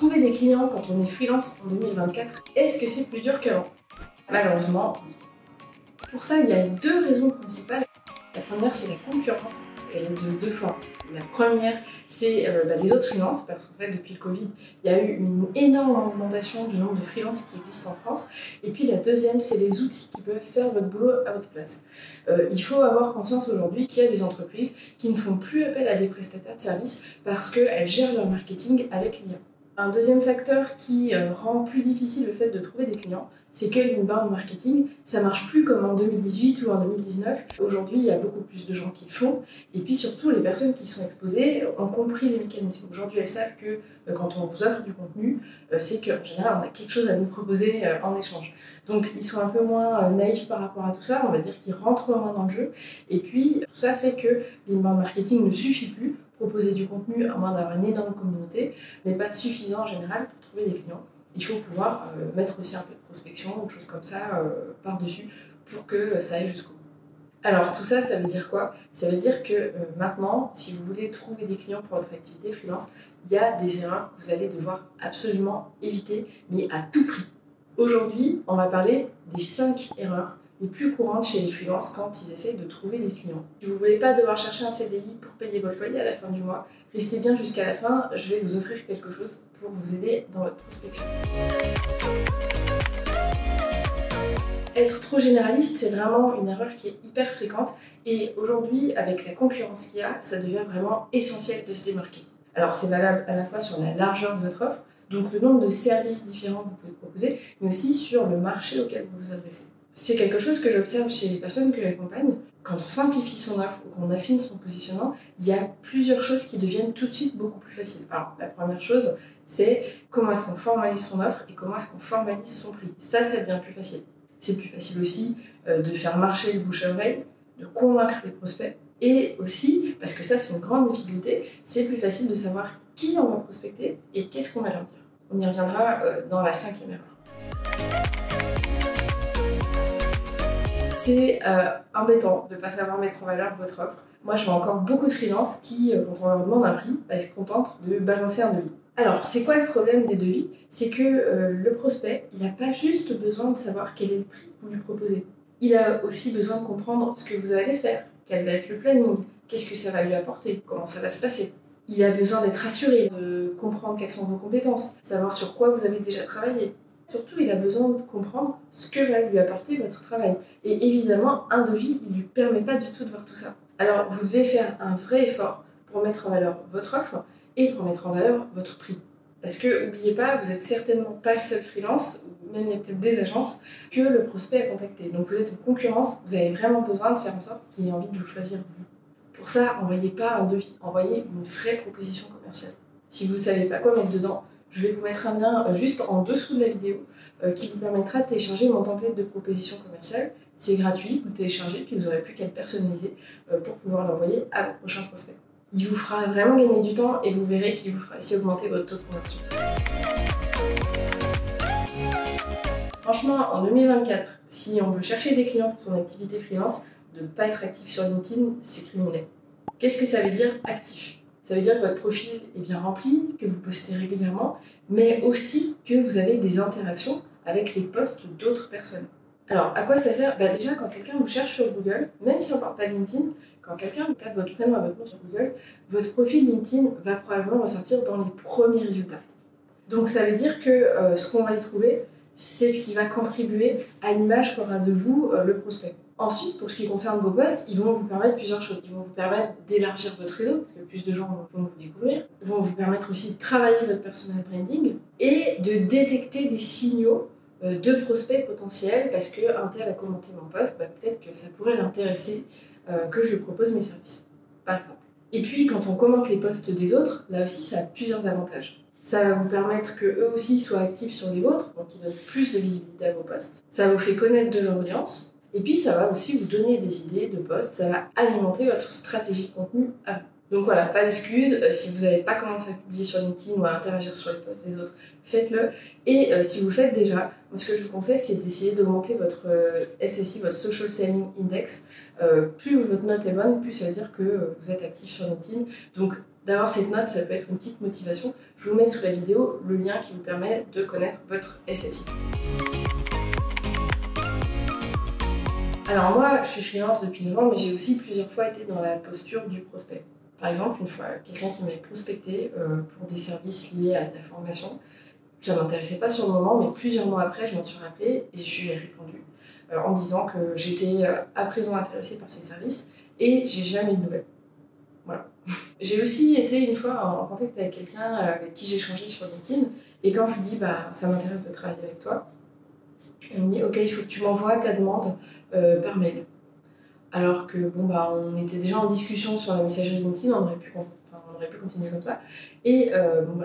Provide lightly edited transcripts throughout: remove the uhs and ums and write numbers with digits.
Trouver des clients quand on est freelance en 2024, est-ce que c'est plus dur qu'avant? Malheureusement, oui. Pour ça, il y a deux raisons principales. La première, c'est la concurrence. Elle est de deux formes. La première, c'est les autres freelances, parce qu'en fait, depuis le Covid, il y a eu une énorme augmentation du nombre de freelances qui existent en France. Et puis la deuxième, c'est les outils qui peuvent faire votre boulot à votre place. Il faut avoir conscience aujourd'hui qu'il y a des entreprises qui ne font plus appel à des prestataires de services parce qu'elles gèrent leur marketing avec l'IA. Un deuxième facteur qui rend plus difficile le fait de trouver des clients, c'est que l'inbound marketing, ça marche plus comme en 2018 ou en 2019. Aujourd'hui, il y a beaucoup plus de gens qui le font. Et puis surtout, les personnes qui sont exposées ont compris les mécanismes. Aujourd'hui, elles savent que quand on vous offre du contenu, c'est qu'en général, on a quelque chose à vous proposer en échange. Donc, ils sont un peu moins naïfs par rapport à tout ça. On va dire qu'ils rentrent moins dans le jeu. Et puis, tout ça fait que l'inbound marketing ne suffit plus. Proposer du contenu, à moins d'avoir une énorme communauté, n'est pas suffisant en général pour trouver des clients. Il faut pouvoir mettre aussi un peu de prospection ou choses comme ça par-dessus pour que ça aille jusqu'au bout. Alors tout ça, ça veut dire quoi? Ça veut dire que maintenant, si vous voulez trouver des clients pour votre activité freelance, il y a des erreurs que vous allez devoir absolument éviter, mais à tout prix. Aujourd'hui, on va parler des 5 erreurs les plus courantes chez les freelances quand ils essayent de trouver des clients. Si vous ne voulez pas devoir chercher un CDI pour payer votre loyer à la fin du mois, restez bien jusqu'à la fin, je vais vous offrir quelque chose pour vous aider dans votre prospection. Être trop généraliste, c'est vraiment une erreur qui est hyper fréquente et aujourd'hui, avec la concurrence qu'il y a, ça devient vraiment essentiel de se démarquer. Alors c'est valable à la fois sur la largeur de votre offre, donc le nombre de services différents que vous pouvez proposer, mais aussi sur le marché auquel vous vous adressez. C'est quelque chose que j'observe chez les personnes que j'accompagne. Quand on simplifie son offre ou qu'on affine son positionnement, il y a plusieurs choses qui deviennent tout de suite beaucoup plus faciles. Alors, la première chose, c'est comment est-ce qu'on formalise son offre et comment est-ce qu'on formalise son prix. Ça devient plus facile. C'est plus facile aussi de faire marcher le bouche à oreille, de convaincre les prospects. Et aussi, parce que ça c'est une grande difficulté, c'est plus facile de savoir qui on va prospecter et qu'est-ce qu'on va leur dire. On y reviendra dans la 5e erreur. C'est embêtant de ne pas savoir mettre en valeur votre offre. Moi, je vois encore beaucoup de freelances qui, quand on leur demande un prix, se contentent de balancer un devis. Alors, c'est quoi le problème des devis? C'est que le prospect, il n'a pas juste besoin de savoir quel est le prix que vous lui proposez. Il a aussi besoin de comprendre ce que vous allez faire, quel va être le planning, qu'est-ce que ça va lui apporter, comment ça va se passer. Il a besoin d'être rassuré, de comprendre quelles sont vos compétences, savoir sur quoi vous avez déjà travaillé. Surtout, il a besoin de comprendre ce que va lui apporter votre travail. Et évidemment, un devis, il ne lui permet pas du tout de voir tout ça. Alors, vous devez faire un vrai effort pour mettre en valeur votre offre et pour mettre en valeur votre prix. Parce que, n'oubliez pas, vous n'êtes certainement pas le seul freelance, ou même il y a peut-être des agences, que le prospect a contacté. Donc vous êtes en concurrence, vous avez vraiment besoin de faire en sorte qu'il ait envie de vous choisir vous. Pour ça, envoyez pas un devis, envoyez une vraie proposition commerciale. Si vous ne savez pas quoi mettre dedans, je vais vous mettre un lien juste en dessous de la vidéo qui vous permettra de télécharger mon template de proposition commerciale. C'est gratuit, vous téléchargez, puis vous n'aurez plus qu'à le personnaliser pour pouvoir l'envoyer à vos prochains prospects. Il vous fera vraiment gagner du temps et vous verrez qu'il vous fera aussi augmenter votre taux de conversion. Franchement, en 2024, si on veut chercher des clients pour son activité freelance, de ne pas être actif sur LinkedIn, c'est criminel. Qu'est-ce que ça veut dire actif? Ça veut dire que votre profil est bien rempli, que vous postez régulièrement, mais aussi que vous avez des interactions avec les posts d'autres personnes. Alors, à quoi ça sert? Déjà, quand quelqu'un vous cherche sur Google, même si on ne parle pas de LinkedIn, quand quelqu'un vous tape votre prénom et votre nom sur Google, votre profil LinkedIn va probablement ressortir dans les premiers résultats. Donc, ça veut dire que ce qu'on va y trouver, c'est ce qui va contribuer à l'image qu'aura de vous le prospect. Ensuite, pour ce qui concerne vos posts, ils vont vous permettre plusieurs choses. Ils vont vous permettre d'élargir votre réseau, parce que plus de gens vont vous découvrir. Ils vont vous permettre aussi de travailler votre personal branding et de détecter des signaux de prospects potentiels, parce qu'un tel a commenté mon post, peut-être que ça pourrait l'intéresser que je lui propose mes services, par exemple. Et puis, quand on commente les posts des autres, là aussi, ça a plusieurs avantages. Ça va vous permettre qu'eux aussi soient actifs sur les vôtres, donc ils donnent plus de visibilité à vos posts. Ça vous fait connaître de leur audience. Et puis, ça va aussi vous donner des idées de posts, ça va alimenter votre stratégie de contenu à vous. Donc voilà, pas d'excuses, si vous n'avez pas commencé à publier sur LinkedIn ou à interagir sur les posts des autres, faites-le. Et si vous le faites déjà, ce que je vous conseille, c'est d'essayer d'augmenter votre SSI, votre Social Selling Index. Plus votre note est bonne, plus ça veut dire que vous êtes actif sur LinkedIn. Donc D'avoir cette note, ça peut être une petite motivation. Je vous mets sous la vidéo le lien qui vous permet de connaître votre SSI. Alors moi, je suis freelance depuis 9 ans, mais j'ai aussi plusieurs fois été dans la posture du prospect. Par exemple, une fois, quelqu'un qui m'avait prospecté pour des services liés à de la formation. Ça ne m'intéressait pas sur le moment, mais plusieurs mois après, je m'en suis rappelée et je lui ai répondu en disant que j'étais à présent intéressée par ces services et j'ai jamais eu de nouvelles. Voilà. J'ai aussi été une fois en contact avec quelqu'un avec qui j'ai échangé sur LinkedIn et quand je lui dis ça m'intéresse de travailler avec toi, elle me dit ok, il faut que tu m'envoies ta demande par mail. Alors que on était déjà en discussion sur la messagerie LinkedIn, on aurait pu continuer comme ça. Et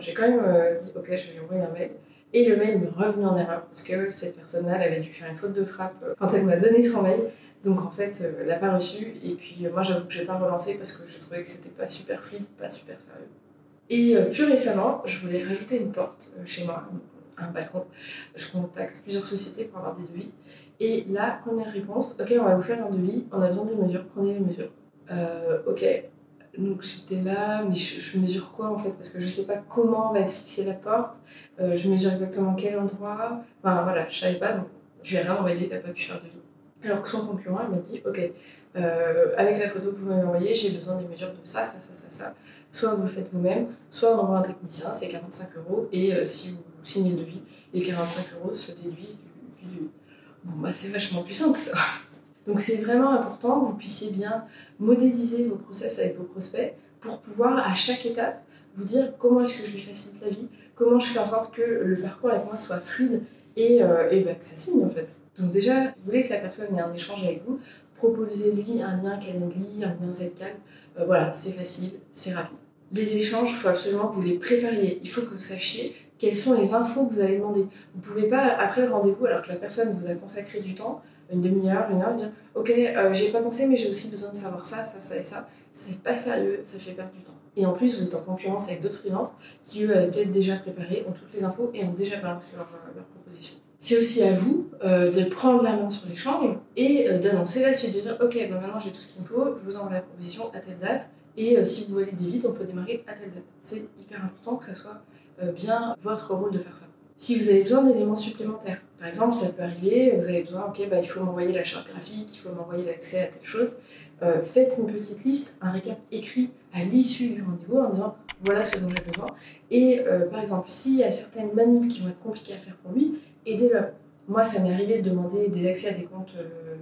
j'ai quand même dit ok, je vais lui envoyer un mail. Et le mail m'est revenu en erreur parce que cette personne-là, elle avait dû faire une faute de frappe quand elle m'a donné son mail. Donc en fait, elle l'a pas reçu. Et puis moi, j'avoue que j'ai pas relancé parce que je trouvais que c'était pas super fluide, pas super sérieux. Et plus récemment, je voulais rajouter une porte chez moi, un balcon. Je contacte plusieurs sociétés pour avoir des devis. Et la première réponse, ok, on va vous faire un devis, on a besoin des mesures, prenez les mesures. Ok, donc j'étais là, mais je mesure quoi en fait? Parce que je sais pas comment va être fixée la porte, je mesure exactement quel endroit, enfin voilà, je savais pas, donc je lui ai rien envoyé, elle n'a pas pu faire de devis. Alors que son concurrent, il m'a dit, ok, avec la photo que vous m'avez envoyée, j'ai besoin des mesures de ça, ça, ça, ça, ça. Soit vous le faites vous-même, soit on envoie un technicien, c'est 45 €, et si vous signez le devis, les 45 € se déduisent du devis. C'est vachement plus simple ça. Donc c'est vraiment important que vous puissiez bien modéliser vos process avec vos prospects pour pouvoir à chaque étape vous dire comment est-ce que je lui facilite la vie, comment je fais en sorte que le parcours avec moi soit fluide et que ça signe en fait. Donc déjà, vous voulez que la personne ait un échange avec vous, proposez-lui un lien Calendly, un lien Zcalc. Voilà, c'est facile, c'est rapide. Les échanges, il faut absolument que vous les prépariez. Il faut que vous sachiez quelles sont les infos que vous allez demander. Vous ne pouvez pas, après le rendez-vous, alors que la personne vous a consacré du temps, une demi-heure, une heure, dire ok, j'ai pas pensé, mais j'ai aussi besoin de savoir ça, ça, ça et ça. C'est pas sérieux, ça fait perdre du temps. Et en plus, vous êtes en concurrence avec d'autres freelances qui, eux, avaient peut-être déjà préparé, ont toutes les infos et ont déjà balancé leur proposition. C'est aussi à vous de prendre la main sur l'échange et d'annoncer la suite, de dire ok, maintenant j'ai tout ce qu'il me faut, je vous envoie la proposition à telle date et si vous validez vite, on peut démarrer à telle date. C'est hyper important que ça soit bien votre rôle de faire ça. Si vous avez besoin d'éléments supplémentaires, par exemple, ça peut arriver, vous avez besoin, ok, il faut m'envoyer la charte graphique, il faut m'envoyer l'accès à telle chose, faites une petite liste, un récap écrit à l'issue du rendez-vous en disant voilà ce dont j'ai besoin. Et par exemple, s'il y a certaines manips qui vont être compliquées à faire pour lui, aidez-le. Moi, ça m'est arrivé de demander des accès à des comptes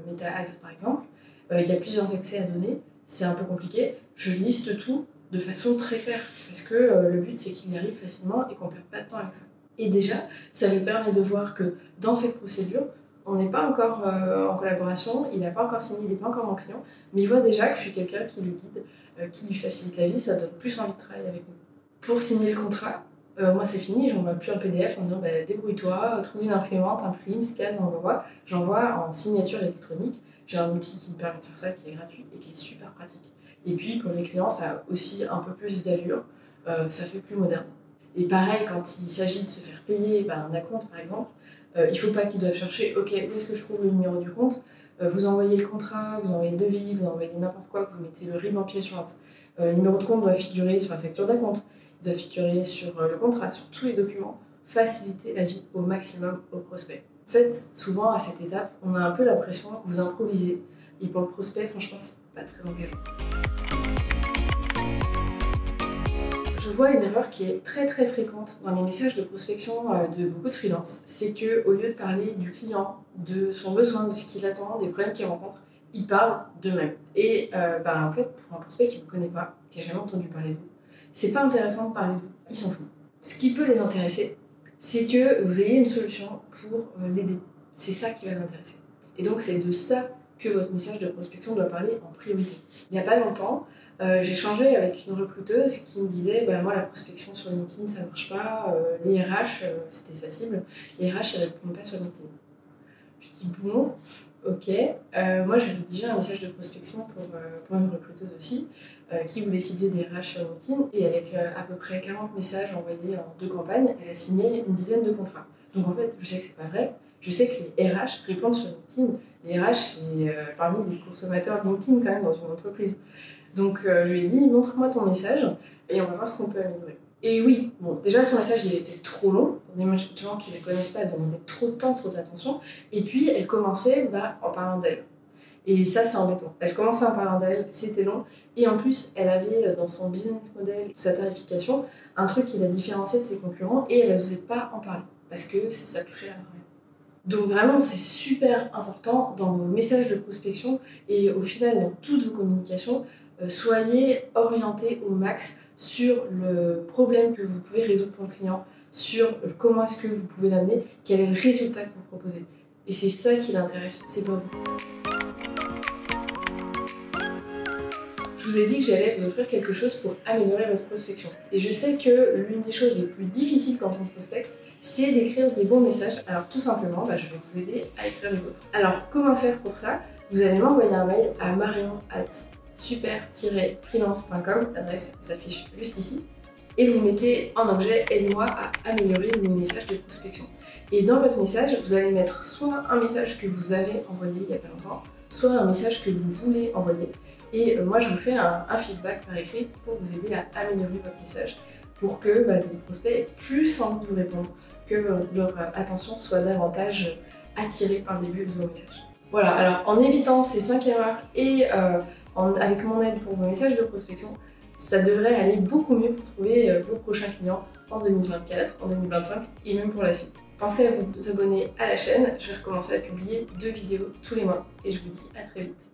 MetaAds par exemple. Il y a plusieurs accès à donner, c'est un peu compliqué. Je liste tout de façon très claire parce que le but c'est qu'il y arrive facilement et qu'on ne perde pas de temps avec ça. Et déjà, ça lui permet de voir que dans cette procédure, on n'est pas encore en collaboration, il n'a pas encore signé, il n'est pas encore mon client, mais il voit déjà que je suis quelqu'un qui le guide, qui lui facilite la vie, ça donne plus envie de travailler avec nous. Pour signer le contrat, moi c'est fini, j'envoie plus un PDF en disant débrouille-toi, trouve une imprimante, imprime, scanne, envoie. J'envoie en signature électronique. J'ai un outil qui me permet de faire ça, qui est gratuit et qui est super pratique. Et puis pour les clients, ça a aussi un peu plus d'allure, ça fait plus moderne. Et pareil, quand il s'agit de se faire payer un acompte par exemple, il ne faut pas qu'ils doivent chercher ok, où est-ce que je trouve le numéro du compte, vous envoyez le contrat, vous envoyez le devis, vous envoyez n'importe quoi, vous mettez le RIB en pièce jointe. Le numéro de compte doit figurer sur la facture d'acompte, il doit figurer sur le contrat, sur tous les documents, faciliter la vie au maximum aux prospects. En fait, souvent à cette étape, on a un peu l'impression que vous improvisez. Et pour le prospect, franchement, c'est pas très engageant. Je vois une erreur qui est très très fréquente dans les messages de prospection de beaucoup de freelance. C'est qu'au lieu de parler du client, de son besoin, de ce qu'il attend, des problèmes qu'il rencontre, ils parlent d'eux-mêmes. Et en fait, pour un prospect qui ne vous connaît pas, qui n'a jamais entendu parler de vous, c'est pas intéressant de parler de vous, ils s'en foutent. Ce qui peut les intéresser, c'est que vous ayez une solution pour l'aider. C'est ça qui va l'intéresser. Et donc c'est de ça que votre message de prospection doit parler en priorité. Il n'y a pas longtemps, j'ai échangé avec une recruteuse qui me disait moi la prospection sur LinkedIn ça ne marche pas, les RH, c'était sa cible, les RH ne répondent pas sur LinkedIn. Je dis bon, ok, moi j'ai rédigé un message de prospection pour une recruteuse aussi qui voulait cibler des RH sur LinkedIn et avec à peu près 40 messages envoyés en 2 campagnes, elle a signé une dizaine de contrats. Donc en fait je sais que c'est pas vrai, je sais que les RH répondent sur LinkedIn. Les RH c'est parmi les consommateurs LinkedIn quand même dans une entreprise. Donc je lui ai dit, montre-moi ton message et on va voir ce qu'on peut améliorer. Et oui, bon, déjà son message il était trop long, pour des gens qui ne la connaissent pas, elle demandait trop de temps, trop d'attention, et puis elle commençait en parlant d'elle. Et ça c'est embêtant. Elle commençait en parlant d'elle, c'était long, et en plus elle avait dans son business model, sa tarification, un truc qui la différenciait de ses concurrents, et elle n'osait pas en parler, parce que ça touchait la marque. Donc vraiment c'est super important dans vos messages de prospection, et au final dans toutes vos communications, soyez orientés au max sur le problème que vous pouvez résoudre pour le client, sur comment est-ce que vous pouvez l'amener, quel est le résultat que vous proposez. Et c'est ça qui l'intéresse, c'est pas vous. Je vous ai dit que j'allais vous offrir quelque chose pour améliorer votre prospection. Et je sais que l'une des choses les plus difficiles quand on prospecte, c'est d'écrire des bons messages. Alors tout simplement, je vais vous aider à écrire le vôtre. Alors comment faire pour ça? Vous allez m'envoyer un mail à marion@super-freelance.com, l'adresse s'affiche juste ici, et vous mettez en objet aide-moi à améliorer mes messages de prospection. Et dans votre message, vous allez mettre soit un message que vous avez envoyé il n'y a pas longtemps, soit un message que vous voulez envoyer. Et moi, je vous fais un feedback par écrit pour vous aider à améliorer votre message, pour que les prospects aient plus envie de vous répondre, que leur attention soit davantage attirée par le début de vos messages. Voilà, alors en évitant ces 5 erreurs et avec mon aide pour vos messages de prospection, ça devrait aller beaucoup mieux pour trouver vos prochains clients en 2024, en 2025 et même pour la suite. Pensez à vous abonner à la chaîne, je vais recommencer à publier 2 vidéos tous les mois et je vous dis à très vite.